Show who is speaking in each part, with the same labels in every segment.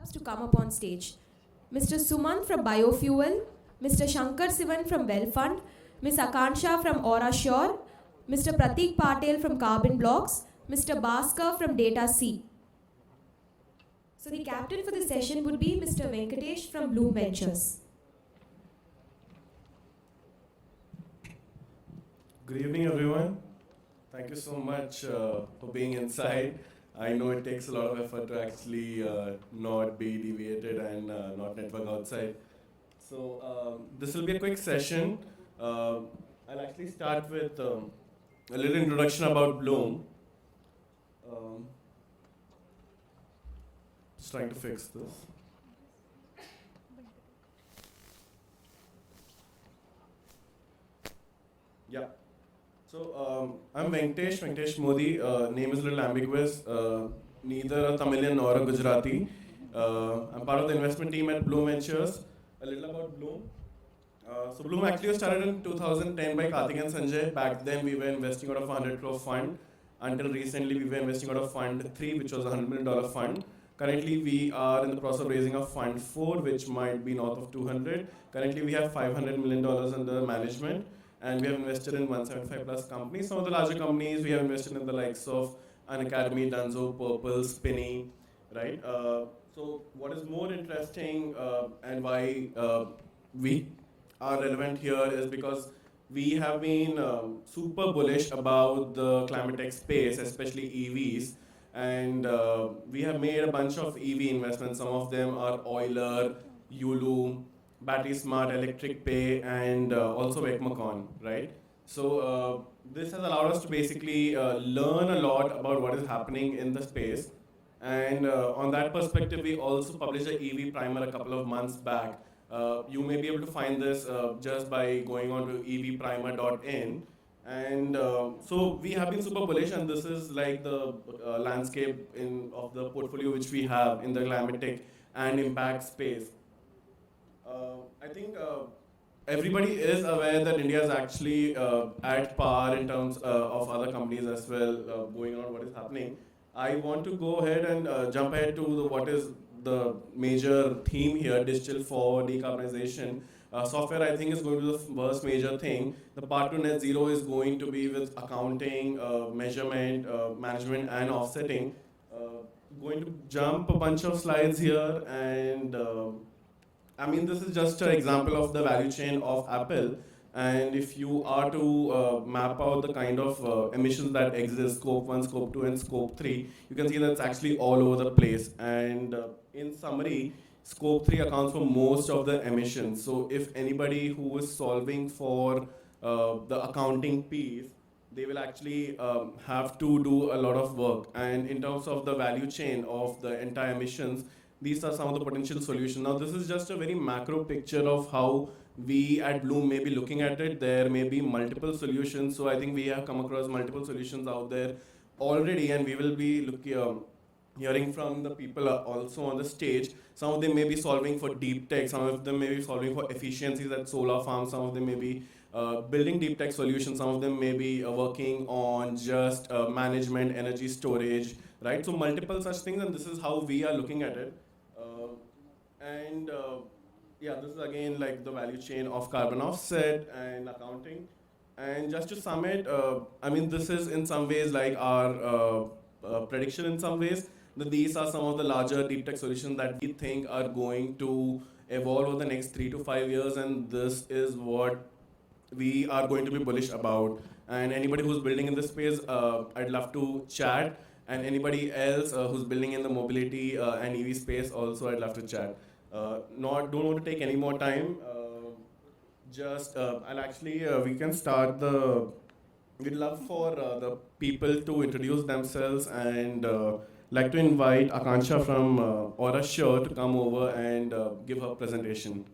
Speaker 1: startups to come up on stage. Mr. Sumant from Biofuel, Mr. Shankar Sivan from WellFund, Ms. Akansha from Aura Sure, Mr. Pratik Patel from Carbon Blocks, Mr. Bhaskar from Data C. So the captain for the session would be Mr. Venkatesh from Bloom Ventures.
Speaker 2: Good evening, everyone. Thank you so much for being inside. I know it takes a lot of effort to actually not be deviated and not network outside. So this will be a quick session. I'll actually start with a little introduction about Bloom. Just trying to fix this. Yeah. So I'm Venkatesh Modi. Name is a little ambiguous. Neither a Tamilian nor a Gujarati. I'm part of the investment team at Bloom Ventures. A little about Bloom. So Bloom actually was started in 2010 by Karthik and Sanjay. Back then we were investing out of a 100 crore fund. Until recently we were investing out of Fund 3, which was a $100 million fund. Currently we are in the process of raising a Fund 4, which might be north of 200. Currently we have $500 million under management. And we have invested in 175 plus companies. Some of the larger companies we have invested in the likes of Unacademy, Dunzo, Purple, Spinny, right? So what is more interesting and why we are relevant here is because we have been super bullish about the climate tech space, especially EVs. And we have made a bunch of EV investments. Some of them are Euler, Yulu, Battery Smart, Electric Pay, and also Ekmacon, right? So this has allowed us to basically learn a lot about what is happening in the space. And on that perspective, we also published an EV primer a couple of months back. You may be able to find this just by going on to evprimer.in. And so we have been super bullish, and this is like the landscape of the portfolio which we have in the climate tech and impact space. I think everybody is aware that India is actually at par in terms of other companies as well, going on what is happening. I want to go ahead and jump ahead to what is the major theme here, digital for decarbonization. Software, I think, is going to be the first major thing. The part to net zero is going to be with accounting, measurement, management, and offsetting. Going to jump a bunch of slides here, and I mean, this is just an example of the value chain of Apple. And if you are to map out the kind of emissions that exist, scope 1, scope 2, and scope 3, you can see that it's actually all over the place. And in summary, scope 3 accounts for most of the emissions. So if anybody who is solving for the accounting piece, they will actually have to do a lot of work. And in terms of the value chain of the entire emissions, these are some of the potential solutions. Now, this is just a very macro picture of how we at Bloom may be looking at it. There may be multiple solutions. So I think we have come across multiple solutions out there already, and we will be hearing from the people also on the stage. Some of them may be solving for deep tech. Some of them may be solving for efficiencies at solar farms. Some of them may be building deep tech solutions. Some of them may be working on just management, energy storage, right? So multiple such things, and this is how we are looking at it. Yeah, this is again like the value chain of carbon offset and accounting. And just to sum it, I mean, this is in some ways like our prediction in some ways, that these are some of the larger deep tech solutions that we think are going to evolve over the next 3 to 5 years, and this is what we are going to be bullish about. And anybody who's building in this space, I'd love to chat. And anybody else who's building in the mobility and EV space also, I'd love to chat. Don't want to take any more time. I'll actually, we can start we'd love for the people to introduce themselves, and like to invite Akansha from Aura Sure to come over and give her presentation.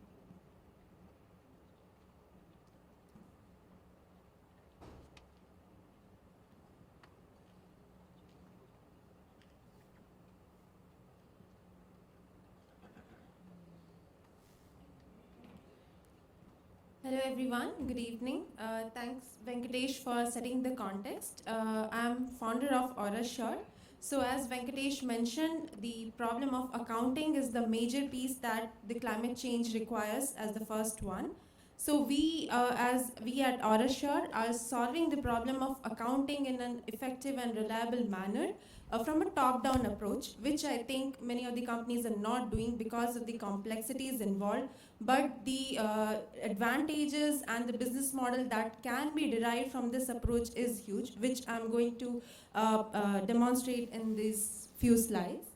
Speaker 1: Hello everyone, good evening. Thanks Venkatesh for setting the context. I'm founder of Aura Sure.
Speaker 3: So as Venkatesh mentioned, the problem of accounting is the major piece that the climate change requires as the first one. So as we at Orashore, are solving the problem of accounting in an effective and reliable manner from a top-down approach, which I think many of the companies are not doing because of the complexities involved. But the advantages and the business model that can be derived from this approach is huge, which I'm going to demonstrate in these few slides.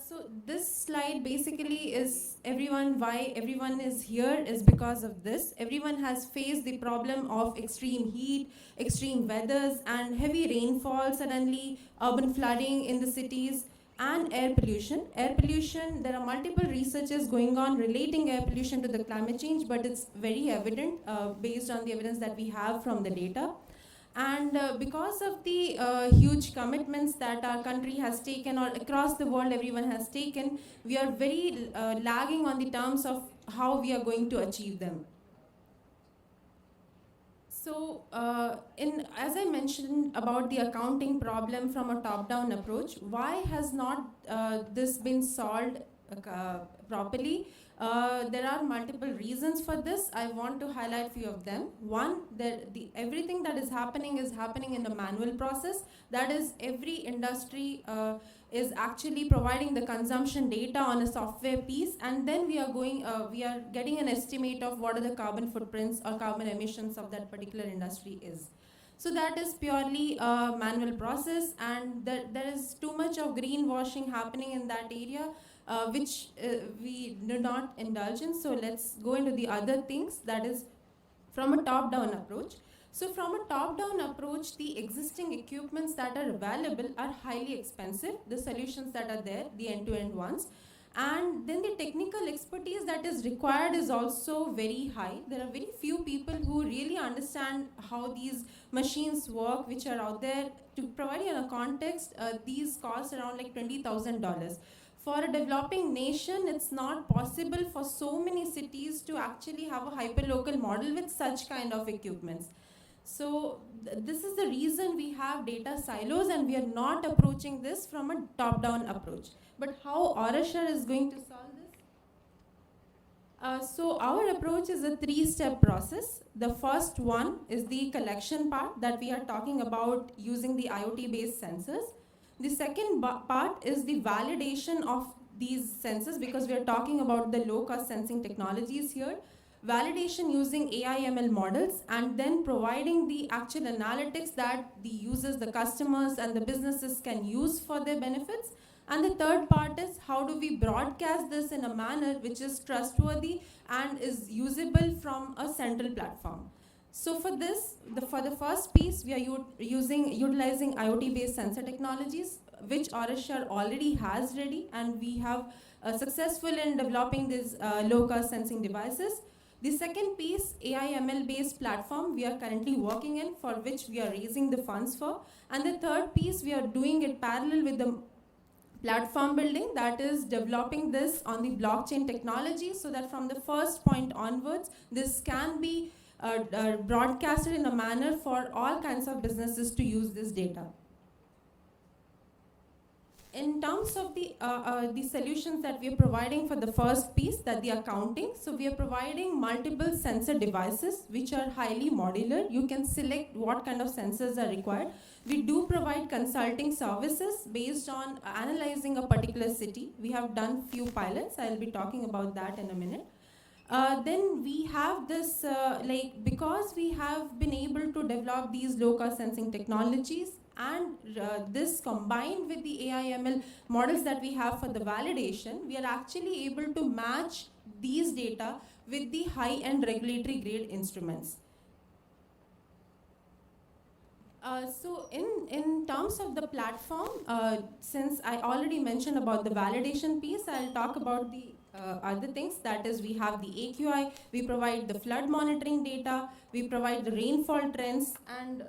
Speaker 3: So this slide basically is why everyone is here is because of this. Everyone has faced the problem of extreme heat, extreme weathers, and heavy rainfall suddenly, urban flooding in the cities, and air pollution. Air pollution, there are multiple researches going on relating air pollution to the climate change, but it's very evident based on the evidence that we have from the data. And because of the huge commitments that our country has taken, or across the world everyone has taken, we are very lagging on the terms of how we are going to achieve them. So, as I mentioned about the accounting problem from a top-down approach, why has not this been solved properly? There are multiple reasons for this. I want to highlight few of them. One, everything that is happening in a manual process. That is, every industry is actually providing the consumption data on a software piece, and then we are getting an estimate of what are the carbon footprints or carbon emissions of that particular industry is. So that is purely a manual process, and there is too much of greenwashing happening in that area, which we do not indulge in. So let's go into the other things, that is from a top-down approach. So from a top-down approach, the existing equipments that are available are highly expensive, the solutions that are there, the end-to-end ones. And then the technical expertise that is required is also very high. There are very few people who really understand how these machines work, which are out there. To provide you a context, these cost around like $20,000. For a developing nation, it's not possible for so many cities to actually have a hyperlocal model with such kind of equipments. So this is the reason we have data silos, and we are not approaching this from a top-down approach. But how Orashore is going to solve this? So our approach is a three-step process. The first one is the collection part that we are talking about using the IoT-based sensors. The second part is the validation of these sensors, because we are talking about the low-cost sensing technologies here. Validation using AI/ML models, and then providing the actual analytics that the users, the customers, and the businesses can use for their benefits. And the third part is how do we broadcast this in a manner which is trustworthy and is usable from a central platform. So for this, for the first piece, we are utilizing IoT-based sensor technologies, which Orashore already has ready, and we have successful in developing these low-cost sensing devices. The second piece, AI/ML-based platform, we are currently working in, for which we are raising the funds for. And the third piece, we are doing it parallel with the platform building, that is developing this on the blockchain technology, so that from the first point onwards, this can be broadcasted in a manner for all kinds of businesses to use this data. In terms of the solutions that we are providing for the first piece, that the accounting, so we are providing multiple sensor devices which are highly modular. You can select what kind of sensors are required. We do provide consulting services based on analyzing a particular city. We have done few pilots. I'll be talking about that in a minute. Then we have this, because we have been able to develop these low-cost sensing technologies, and this combined with the AI/ML models that we have for the validation, we are actually able to match these data with the high-end regulatory grade instruments. So in terms of the platform, since I already mentioned about the validation piece, I'll talk about the other things. That is, we have the AQI, we provide the flood monitoring data, we provide the rainfall trends, and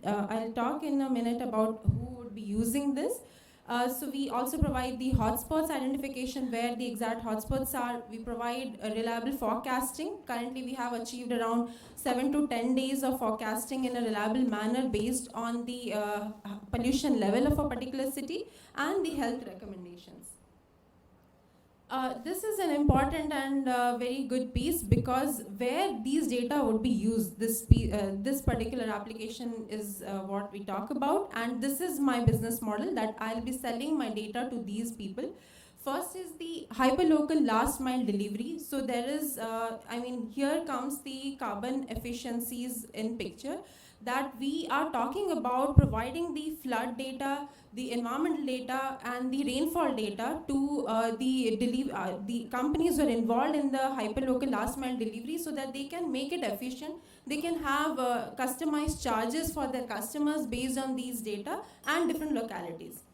Speaker 3: I'll talk in a minute about who would be using this. So we also provide the hotspots identification, where the exact hotspots are. We provide reliable forecasting. Currently, we have achieved around 7 to 10 days of forecasting in a reliable manner based on the pollution level of a particular city and the health recommendations. This is an important and very good piece, because where these data would be used, this particular application is what we talk about, and this is my business model, that I'll be selling my data to these people. First is the hyperlocal last mile delivery. So there is, here comes the carbon efficiencies in picture, that we are talking about providing the flood data, the environmental data, and the rainfall data to the companies who are involved in the hyperlocal last mile delivery, so that they can make it efficient. They can have customized charges for their customers based on these data and different localities.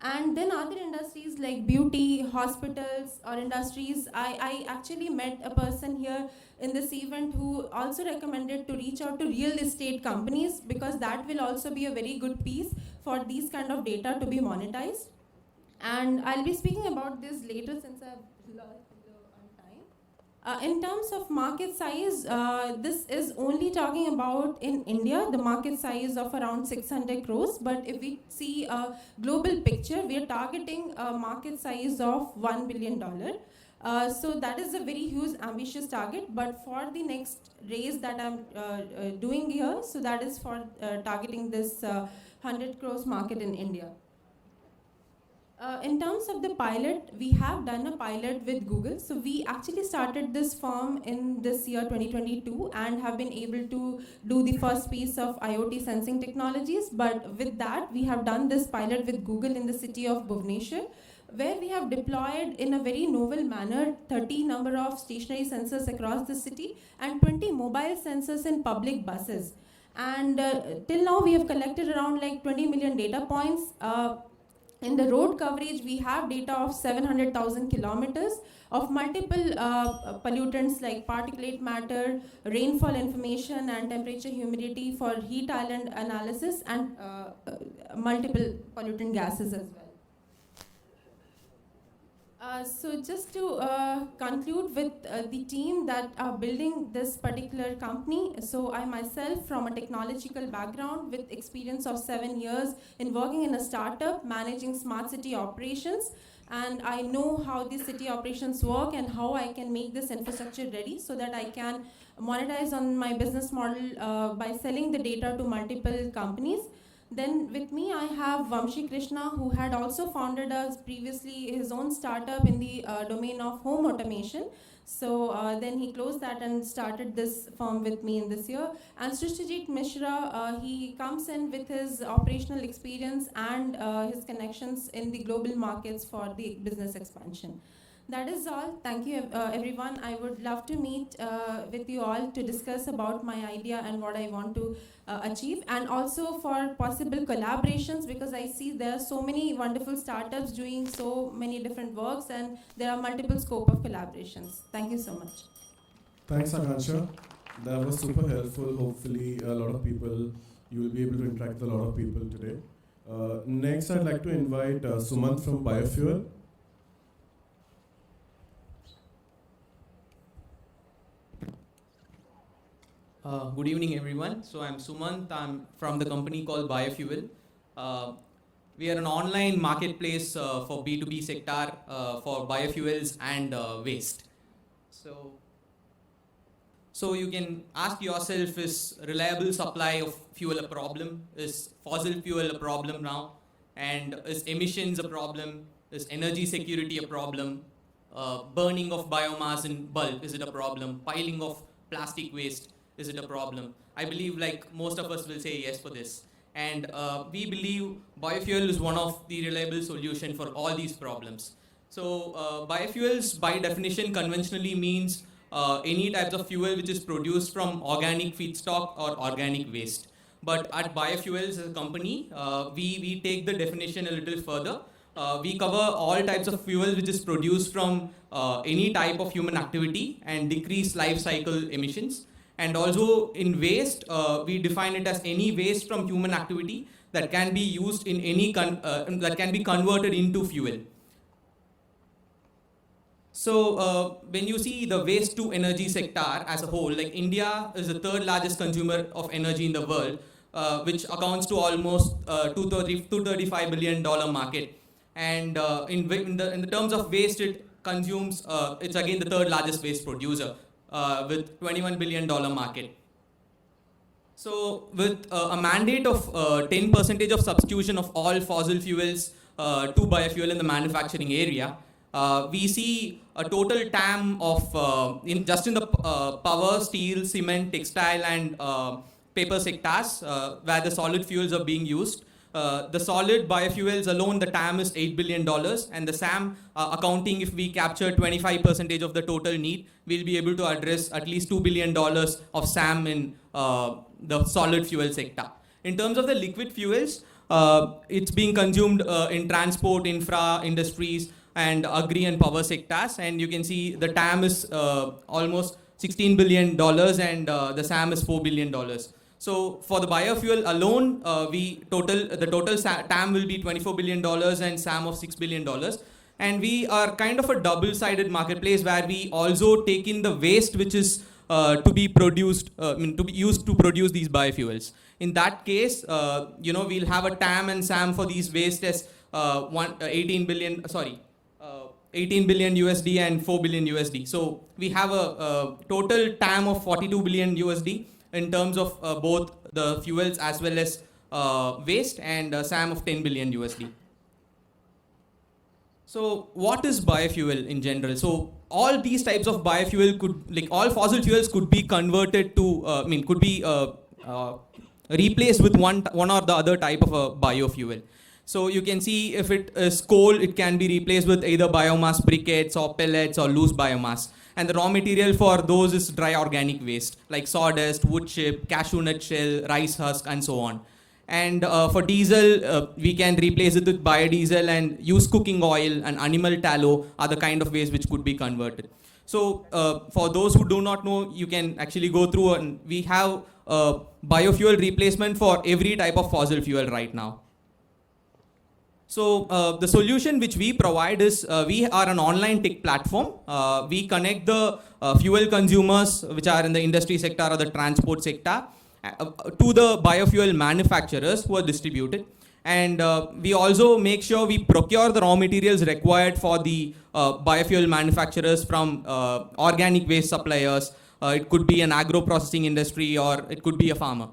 Speaker 3: And then other industries like beauty, hospitals, or industries, I actually met a person here in this event who also recommended to reach out to real estate companies, because that will also be a very good piece for these kind of data to be monetized. And I'll be speaking about this later, since I've lost on time. In terms of market size, this is only talking about in India, the market size of around 600 crores. But if we see a global picture, we are targeting a market size of $1 billion. So that is a very huge, ambitious target. But for the next raise that I'm doing here, so that is for targeting this 100 crores market in India. In terms of the pilot, we have done a pilot with Google. So we actually started this firm in this year 2022 and have been able to do the first piece of IoT sensing technologies. But with that, we have done this pilot with Google in the city of Bhubaneswar, where we have deployed in a very novel manner 30 number of stationary sensors across the city and 20 mobile sensors in public buses. And till now, we have collected around like 20 million data points. In the road coverage, we have data of 700,000 kilometers of multiple pollutants like particulate matter, rainfall information, and temperature, humidity for heat island analysis, and multiple pollutant gases as well. So just to conclude with the team that are building this particular company. So I myself, from a technological background with experience of 7 years in working in a startup, managing smart city operations, and I know how these city operations work and how I can make this infrastructure ready so that I can monetize on my business model by selling the data to multiple companies. Then with me, I have Vamshi Krishna, who had also founded previously his own startup in the domain of home automation. So then he closed that and started this firm with me in this year. And Srishtijit Mishra, he comes in with his operational experience and his connections in the global markets for the business expansion. That is all. Thank you, everyone. I would love to meet with you all to discuss about my idea and what I want to achieve, and also for possible collaborations, because I see there are so many wonderful startups doing so many different works, and there are multiple scope of collaborations. Thank you so much.
Speaker 2: Thanks, Akansha. That was super helpful. Hopefully, a lot of people, you will be able to interact with a lot of people today. Next, I'd like to invite Sumant from Biofuel.
Speaker 4: Good evening, everyone. So I'm Sumant. I'm from the company called Biofuel. We are an online marketplace for B2B sector for biofuels and waste. So you can ask yourself, is reliable supply of fuel a problem? Is fossil fuel a problem now? And is emissions a problem? Is energy security a problem? Burning of biomass in bulk, is it a problem? Piling of plastic waste, is it a problem? I believe like most of us will say yes for this. And we believe biofuel is one of the reliable solution for all these problems. So biofuels by definition conventionally means any types of fuel which is produced from organic feedstock or organic waste. But at Biofuels as a company, we take the definition a little further. We cover all types of fuel which is produced from any type of human activity and decrease life cycle emissions. And also in waste, we define it as any waste from human activity that can be used in any that can be converted into fuel. So when you see the waste to energy sector as a whole, like India is the third largest consumer of energy in the world, which accounts to almost $235 billion market. And in the terms of waste, it consumes, it's again the third largest waste producer with $21 billion market. So with a mandate of 10% of substitution of all fossil fuels to biofuel in the manufacturing area, we see a total TAM of, just in the power, steel, cement, textile and paper sectors where the solid fuels are being used. The solid biofuels alone, the TAM is $8 billion, and the SAM accounting, if we capture 25% of the total need, we'll be able to address at least $2 billion of SAM in the solid fuel sector. In terms of the liquid fuels, it's being consumed in transport, infra, industries, and agri and power sectors. And you can see the TAM is almost $16 billion and the SAM is $4 billion. So for the biofuel alone, the total TAM will be $24 billion and SAM of $6 billion. And we are kind of a double-sided marketplace where we also take in the waste which is to be produced, to be used to produce these biofuels. In that case, we'll have a TAM and SAM for these waste as 18 billion USD and 4 billion USD. So we have a total TAM of 42 billion USD in terms of both the fuels as well as waste, and SAM of 10 billion USD. So what is biofuel in general? So all these types of biofuel all fossil fuels could be converted to, could be replaced with one or the other type of a biofuel. So you can see if it is coal, it can be replaced with either biomass briquettes or pellets or loose biomass. And the raw material for those is dry organic waste like sawdust, wood chip, cashew nut shell, rice husk, and so on. And for diesel, we can replace it with biodiesel, and use cooking oil and animal tallow are the kind of waste which could be converted. So for those who do not know, you can actually go through, and we have biofuel replacement for every type of fossil fuel right now. So the solution which we provide is we are an online tech platform. We connect the fuel consumers which are in the industry sector or the transport sector to the biofuel manufacturers who are distributed. And we also make sure we procure the raw materials required for the biofuel manufacturers from organic waste suppliers. It could be an agro-processing industry, or it could be a farmer.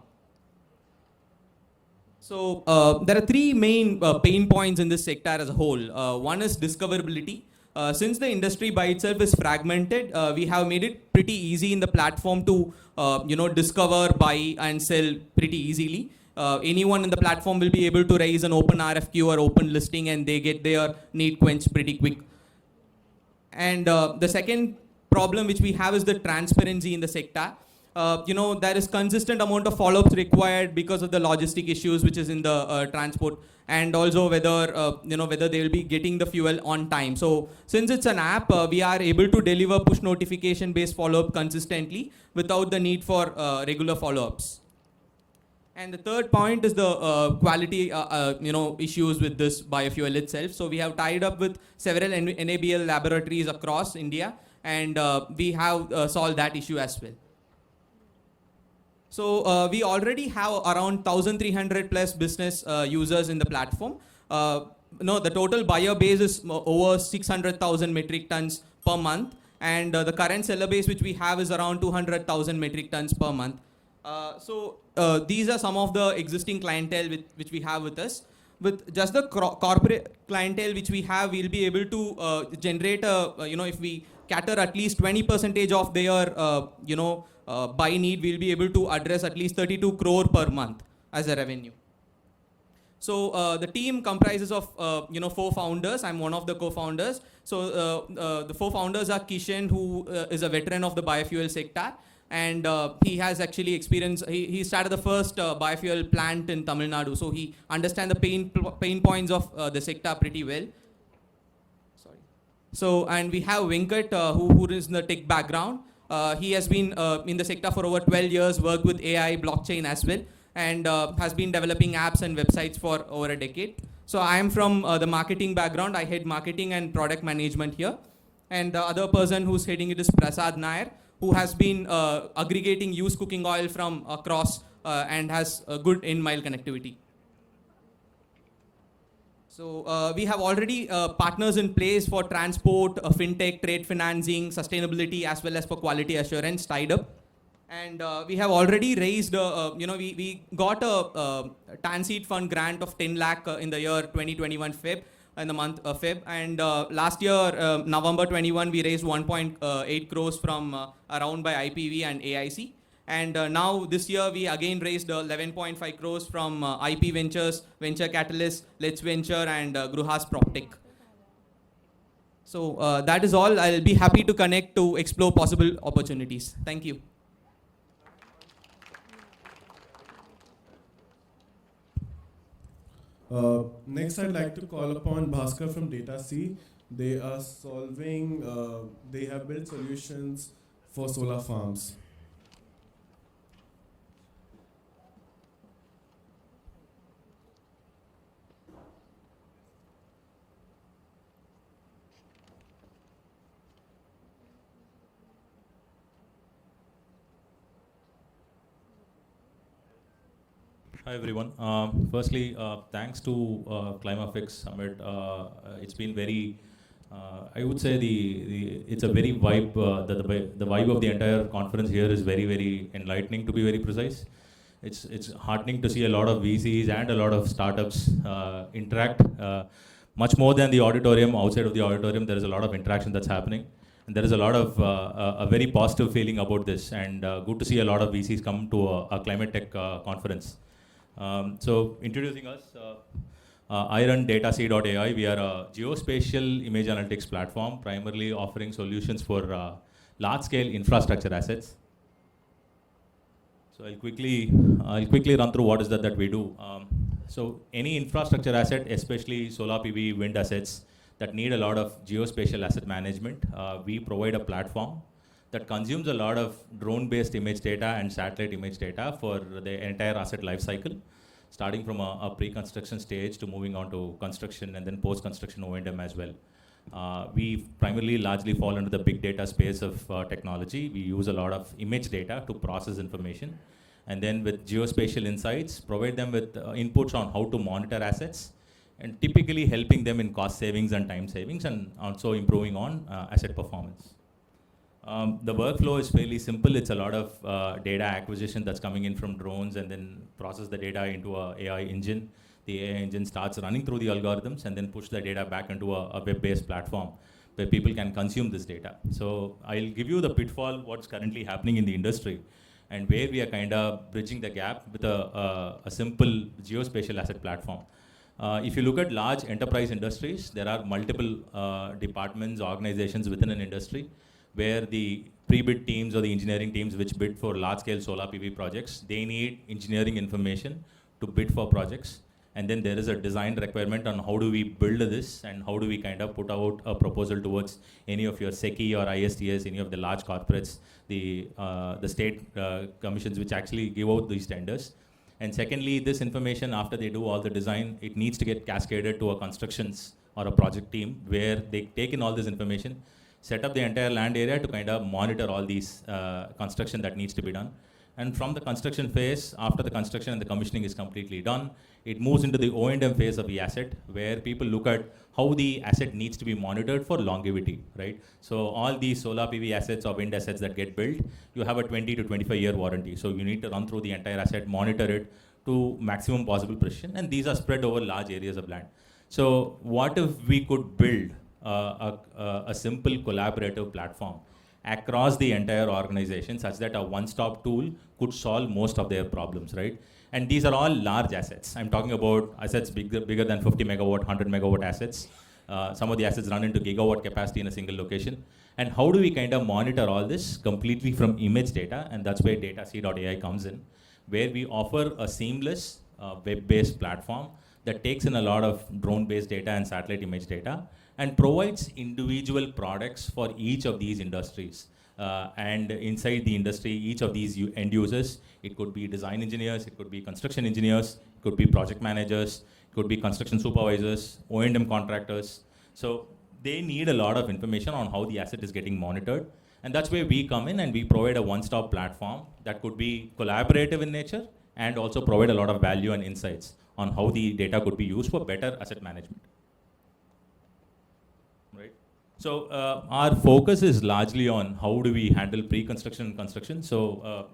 Speaker 4: So there are three main pain points in this sector as a whole. One is discoverability. Since the industry by itself is fragmented, we have made it pretty easy in the platform to discover, buy, and sell pretty easily. Anyone in the platform will be able to raise an open RFQ or open listing, and they get their need quenched pretty quick. And the second problem which we have is the transparency in the sector. There is consistent amount of follow-ups required because of the logistic issues which is in the transport, and also whether they will be getting the fuel on time. So since it's an app, we are able to deliver push notification based follow-up consistently without the need for regular follow-ups. And the third point is the quality issues with this biofuel itself. So we have tied up with several NABL laboratories across India, and we have solved that issue as well. So we already have around 1,300 plus business users in the platform. The total buyer base is over 600,000 metric tons per month, and the current seller base which we have is around 200,000 metric tons per month. So these are some of the existing clientele which we have with us. With just the corporate clientele which we have, we'll be able to generate if we cater at least 20% of their buy need, we'll be able to address at least 32 crore per month as a revenue. So the team comprises of 4 founders. I'm one of the co-founders. So the 4 founders are Kishan, who is a veteran of the biofuel sector, and he has actually experience. He started the first biofuel plant in Tamil Nadu, so he understands the pain points of the sector pretty well. Sorry. So, and we have Venkat, who is in the tech background. He has been in the sector for over 12 years, worked with AI, blockchain as well. and has been developing apps and websites for over a decade. So I am from the marketing background. I head marketing and product management here. And the other person who's heading it is Prasad Nair, who has been aggregating used cooking oil from across and has good in-mile connectivity. So we have already partners in place for transport, fintech, trade financing, sustainability, as well as for quality assurance tied up. And we have already raised, we got a TAN Seed Fund grant of 10 lakh in the year 2021 Feb, in the month of Feb. And last year, November 21, we raised 1.8 crores from around by IPV and AIC. And now this year, we again raised 11.5 crores from IP Ventures, Venture Catalyst, Let's Venture, and Gruhas PropTech. So that is all. I'll be happy to connect to explore possible opportunities. Thank you.
Speaker 2: Next, I'd like to call upon Bhaskar from DataC. They are solving, they have built solutions for solar farms.
Speaker 5: Hi everyone. Firstly, thanks to Climafix Summit. It's been very, I would say it's a very vibe. The vibe of the entire conference here is very, very enlightening, to be very precise. It's heartening to see a lot of VCs and a lot of startups interact. Much more than the auditorium. Outside of the auditorium, there is a lot of interaction that's happening. And there is a lot of a very positive feeling about this, and good to see a lot of VCs come to a climate tech conference. So introducing us, I run datac.ai. We are a geospatial image analytics platform, primarily offering solutions for large-scale infrastructure assets. So I'll quickly run through what is that we do. So any infrastructure asset, especially solar PV, wind assets that need a lot of geospatial asset management, we provide a platform that consumes a lot of drone-based image data and satellite image data for the entire asset life cycle, starting from a pre-construction stage to moving on to construction and then post-construction O&M as well. We primarily largely fall into the big data space of technology. We use a lot of image data to process information, and then with geospatial insights, provide them with inputs on how to monitor assets, and typically helping them in cost savings and time savings, and also improving on asset performance. The workflow is fairly simple. It's a lot of data acquisition that's coming in from drones, and then process the data into a AI engine. The AI engine starts running through the algorithms and then push the data back into a web-based platform where people can consume this data. So I'll give you the pitfall, what's currently happening in the industry, and where we are kind of bridging the gap with a simple geospatial asset platform. If you look at large enterprise industries, there are multiple departments, organizations within an industry, where the pre-bid teams or the engineering teams which bid for large-scale solar PV projects, they need engineering information to bid for projects. And then there is a design requirement on how do we build this, and how do we kind of put out a proposal towards any of your SECI or ISTS, any of the large corporates, the state commissions which actually give out these tenders. And secondly, this information, after they do all the design, it needs to get cascaded to a constructions or a project team where they take in all this information, set up the entire land area to kind of monitor all these construction that needs to be done. And from the construction phase, after the construction and the commissioning is completely done, it moves into the O&M phase of the asset, where people look at how the asset needs to be monitored for longevity, right? So all these solar PV assets or wind assets that get built, you have a 20 to 25-year warranty. So you need to run through the entire asset, monitor it to maximum possible precision, and these are spread over large areas of land. So what if we could build a simple collaborative platform across the entire organization, such that a one-stop tool could solve most of their problems, right? And these are all large assets. I'm talking about assets bigger than 50 megawatt, 100 megawatt assets. Some of the assets run into gigawatt capacity in a single location. And how do we kind of monitor all this completely from image data? And that's where datac.ai comes in, where we offer a seamless web-based platform that takes in a lot of drone-based data and satellite image data, and provides individual products for each of these industries. And inside the industry, each of these end users, it could be design engineers, it could be construction engineers, it could be project managers, it could be construction supervisors, O&M contractors. So they need a lot of information on how the asset is getting monitored. And that's where we come in and we provide a one-stop platform that could be collaborative in nature and also provide a lot of value and insights on how the data could be used for better asset management. Right? So our focus is largely on how do we handle pre-construction and construction. So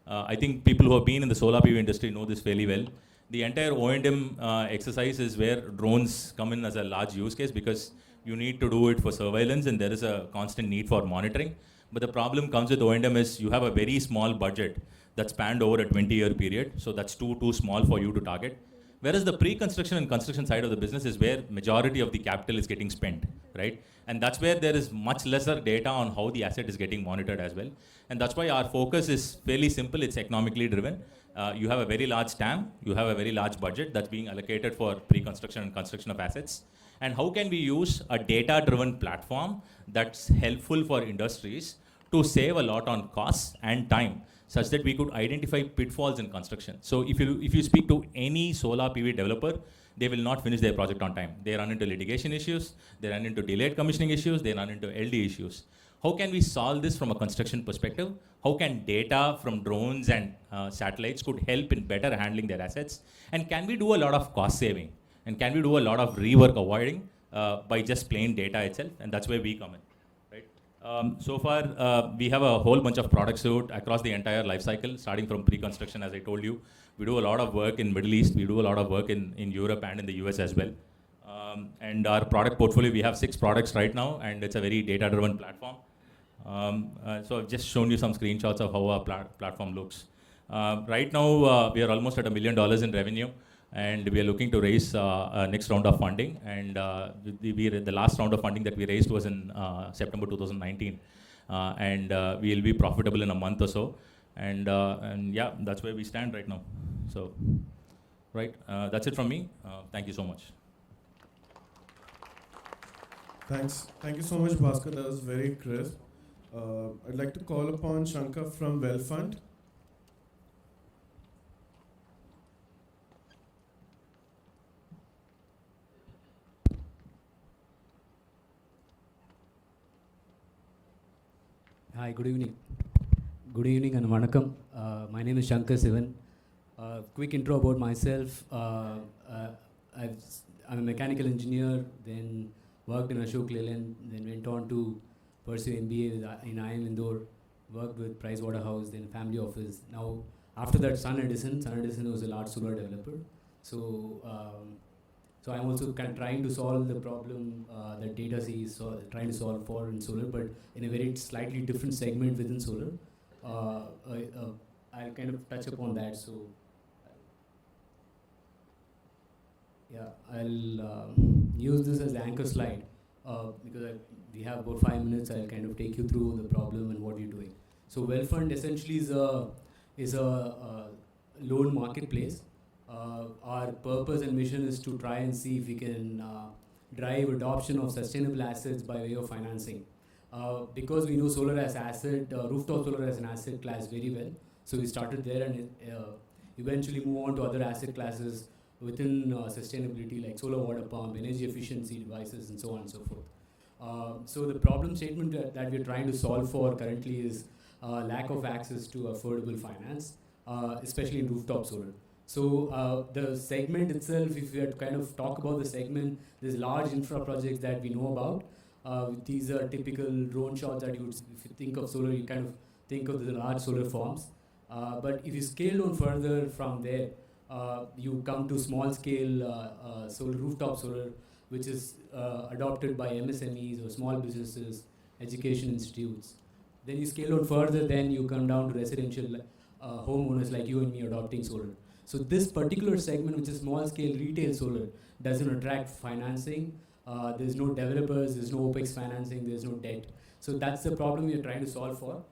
Speaker 5: I think people who have been in the solar PV industry know this fairly well. The entire O&M exercise is where drones come in as a large use case because you need to do it for surveillance and there is a constant need for monitoring. But the problem comes with O&M is you have a very small budget that's spanned over a 20-year period. So that's too small for you to target. Whereas the pre-construction and construction side of the business is where majority of the capital is getting spent, right? And that's where there is much lesser data on how the asset is getting monitored as well. And that's why our focus is fairly simple. It's economically driven. You have a very large TAM. You have a very large budget that's being allocated for pre-construction and construction of assets. And how can we use a data-driven platform that's helpful for industries to save a lot on costs and time, such that we could identify pitfalls in construction. So if you speak to any solar PV developer, they will not finish their project on time. They run into litigation issues, they run into delayed commissioning issues, they run into LD issues. How can we solve this from a construction perspective? How can data from drones and satellites could help in better handling their assets? And can we do a lot of cost saving? And can we do a lot of rework avoiding by just plain data itself? And that's where we come in. So far, we have a whole bunch of product suite across the entire life cycle, starting from pre-construction, as I told you. We do a lot of work in Middle East. We do a lot of work in Europe and in the US as well. And our product portfolio, we have 6 products right now, and it's a very data-driven platform. So I've just shown you some screenshots of how our platform looks. Right now, we are almost at $1 million in revenue. And we are looking to raise next round of funding. And the last round of funding that we raised was in September 2019. And we will be profitable in a month or so. And yeah, that's where we stand right now. So, right, that's it from me. Thank you so much.
Speaker 2: Thanks. Thank you so much, Bhaskar. That was very crisp. I'd like to call upon Shankar from WellFund.
Speaker 6: Hi, good evening. Good evening and vanakkam. My name is Shankar Sivan. Quick intro about myself. I'm a mechanical engineer, then worked in Ashok Leyland, then went on to pursue MBA in IIM Indore, worked with Pricewaterhouse, then family office. Now, after that, Sun Edison was a large solar developer. So I'm also trying to solve the problem that Data C is trying to solve for in solar, but in a very slightly different segment within solar. I'll kind of touch upon that. So, yeah, I'll use this as the anchor slide because we have about 5 minutes. I'll kind of take you through the problem and what we're doing. So, WellFund essentially is a loan marketplace. Our purpose and mission is to try and see if we can drive adoption of sustainable assets by way of financing. Because we know solar as asset, rooftop solar as an asset class very well, so we started there and eventually move on to other asset classes within sustainability like solar water pump, energy efficiency devices, and so on and so forth. So the problem statement that we're trying to solve for currently is lack of access to affordable finance, especially in rooftop solar. So the segment itself, if we had to kind of talk about the segment, there's large infra projects that we know about. These are typical drone shots that if you think of solar, you kind of think of the large solar farms. But if you scale down further from there, you come to small scale solar, rooftop solar, which is adopted by MSMEs or small businesses, education institutes. Then you scale down further, then you come down to residential homeowners like you and me adopting solar. So this particular segment, which is small scale retail solar, doesn't attract financing. There's no developers, there's no OPEX financing, there's no debt. So that's the problem we're trying to solve for.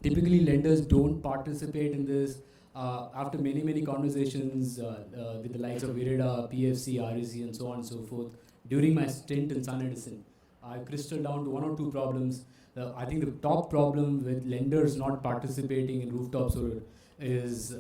Speaker 6: Typically lenders don't participate in this. After many conversations with the likes of Virida, PFC, REC, and so on and so forth, during my stint in Sun Edison, I crystallized down to 1 or 2 problems I think the top problem with lenders not participating in rooftop solar is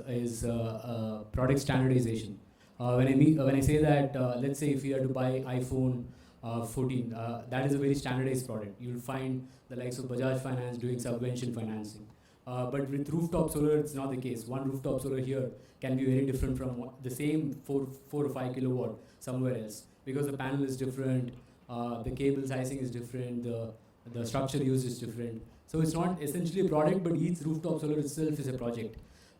Speaker 6: product standardization. When I say that, let's say if you had to buy iPhone 14, that is a very standardized product. You'll find the likes of Bajaj Finance doing subvention financing. But with rooftop solar, it's not the case. One rooftop solar here can be very different from the same 4 or 5 kilowatt somewhere else, because the panel is different, the cable sizing is different, the structure used is different. So it's not essentially a product, but each rooftop solar itself is a project.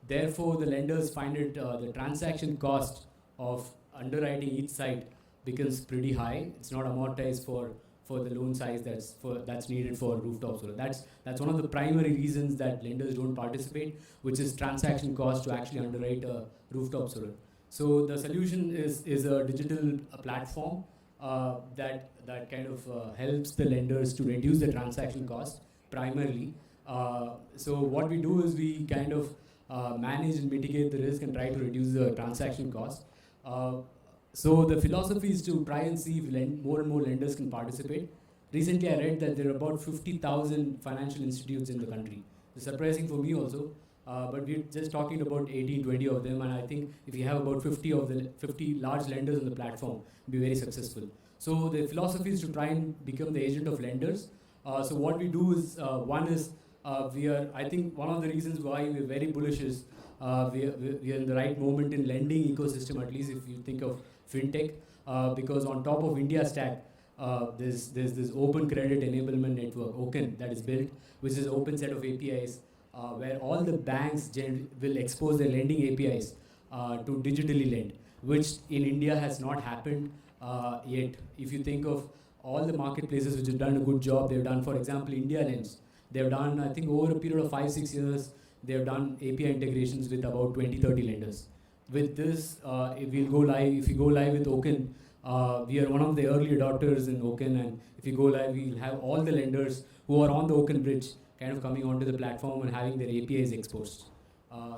Speaker 6: Therefore, the lenders find it the transaction cost of underwriting each site becomes pretty high. It's not amortized for the loan size that's needed for rooftop solar. That's one of the primary reasons that lenders don't participate, which is transaction cost to actually underwrite a rooftop solar. So the solution is a digital platform that kind of helps the lenders to reduce the transaction cost primarily. So what we do is we kind of manage and mitigate the risk and try to reduce the transaction cost. So the philosophy is to try and see if more and more lenders can participate. Recently I read that there are about 50,000 financial institutes in the country. It's surprising for me also, but we're just talking about 18, 20 of them, and I think if you have about 50 large lenders on the platform, be very successful. So the philosophy is to try and become the agent of lenders. So what we do is, I think one of the reasons why we're very bullish is we are in the right moment in lending ecosystem, at least if you think of fintech, because on top of India Stack, there's this open credit enablement network, OCEN, that is built, which is an open set of APIs, where all the banks will expose their lending APIs to digitally lend, which in India has not happened yet. If you think of all the marketplaces which have done a good job, they've done, for example, India Lends. They've done, I think, over a period of 5-6 years, they've done API integrations with about 20-30 lenders. With this, if you go live with OCEN, we are one of the early adopters in OCEN, and if you go live, we'll have all the lenders who are on the OCEN bridge kind of coming onto the platform and having their APIs exposed.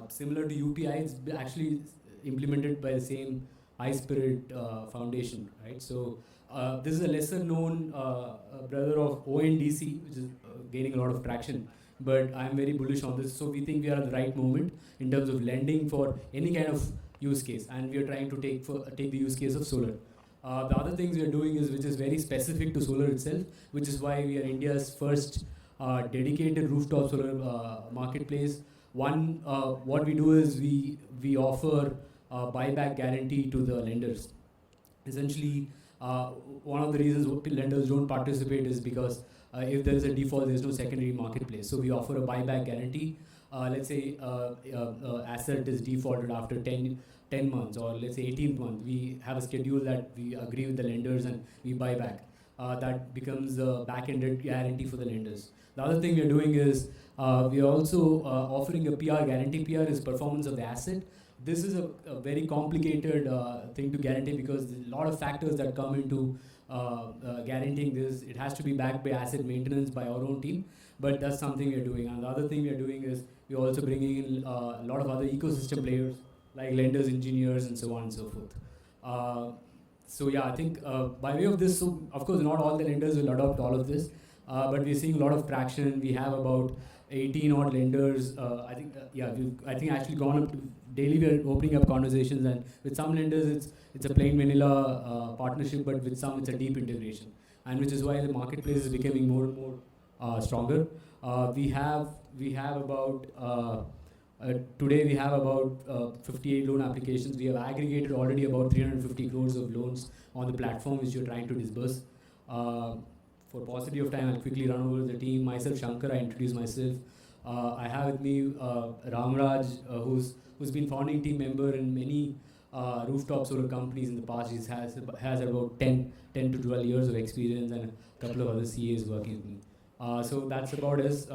Speaker 6: Similar to UPI, it's actually implemented by the same iSpirit Foundation, right? So this is a lesser known brother of ONDC, which is gaining a lot of traction. But I'm very bullish on this. So we think we are at the right moment in terms of lending for any kind of use case, and we are trying to take the use case of solar. The other things we are doing which is very specific to solar itself, which is why we are India's first dedicated rooftop solar marketplace. One, what we do is we offer a buyback guarantee to the lenders. Essentially, one of the reasons lenders don't participate is because if there is a default, there is no secondary marketplace. So we offer a buyback guarantee. Let's say asset is defaulted after 10 months, or let's say 18th month. We have a schedule that we agree with the lenders and we buy back. That becomes a back-ended guarantee for the lenders. The other thing we are doing is we are also offering a PR guarantee. PR is performance of the asset. This is a very complicated thing to guarantee because there's a lot of factors that come into guaranteeing this. It has to be backed by asset maintenance by our own team, but that's something we're doing. And the other thing we're doing is we're also bringing in a lot of other ecosystem players like lenders, engineers, and so on and so forth. So yeah, I think by way of this, so of course not all the lenders will adopt all of this, but we're seeing a lot of traction. We have about 18 odd lenders. I think actually gone up to daily. We're opening up conversations, and with some lenders it's a plain vanilla partnership, but with some it's a deep integration, and which is why the marketplace is becoming more and more stronger. We have about today we have about 58 loan applications. We have aggregated already about 350 crores of loans on the platform, which we're trying to disburse. For paucity of time, I'll quickly run over the team. Myself, Shankar, I introduce myself. I have with me Ramraj, who's been founding team member in many rooftop solar companies in the past. He has about 10 to 12 years of experience, and a couple of other CAs working with me. So that's about us.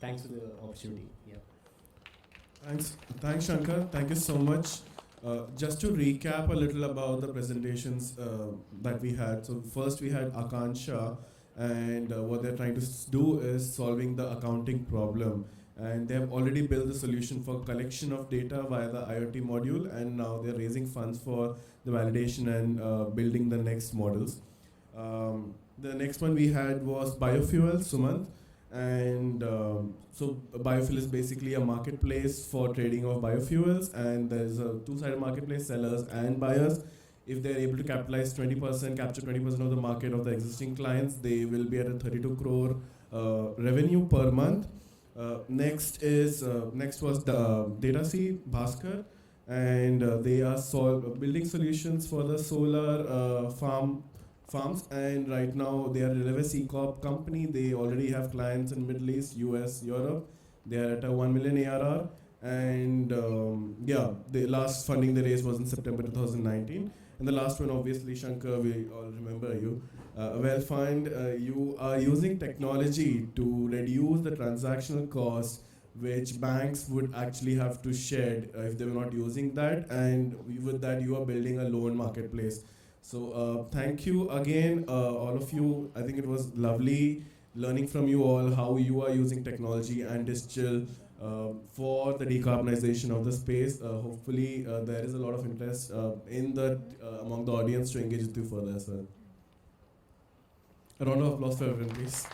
Speaker 6: Thanks for the opportunity. Yeah.
Speaker 2: Thanks, Shankar. Thank you so much. Just to recap a little about the presentations that we had. So first we had Akansha, and what they're trying to do is solving the accounting problem. And they have already built the solution for collection of data via the IoT module, and now they're raising funds for the validation and building the next models. The next one we had was biofuel, Sumant. And so biofuel is basically a marketplace for trading of biofuels, and there's a two-sided marketplace, sellers and buyers. If they're able to capitalize 20%, capture 20% of the market of the existing clients, they will be at a 32 crore revenue per month. Next was the DataC Bhaskar, and they are building solutions for the solar farms, and right now they are a Relevance E-Corp company. They already have clients in Middle East, US, Europe. They are at a 1 million ARR, and the last funding they raised was in September 2019. And the last one, obviously, Shankar, we all remember you. Well-Fund, you are using technology to reduce the transactional cost which banks would actually have to shed if they were not using that, and with that you are building a loan marketplace. So thank you again, all of you. I think it was lovely learning from you all how you are using technology and digital for the decarbonization of the space. Hopefully there is a lot of interest in the among the audience to engage with you further as well. A round of applause for everyone, please.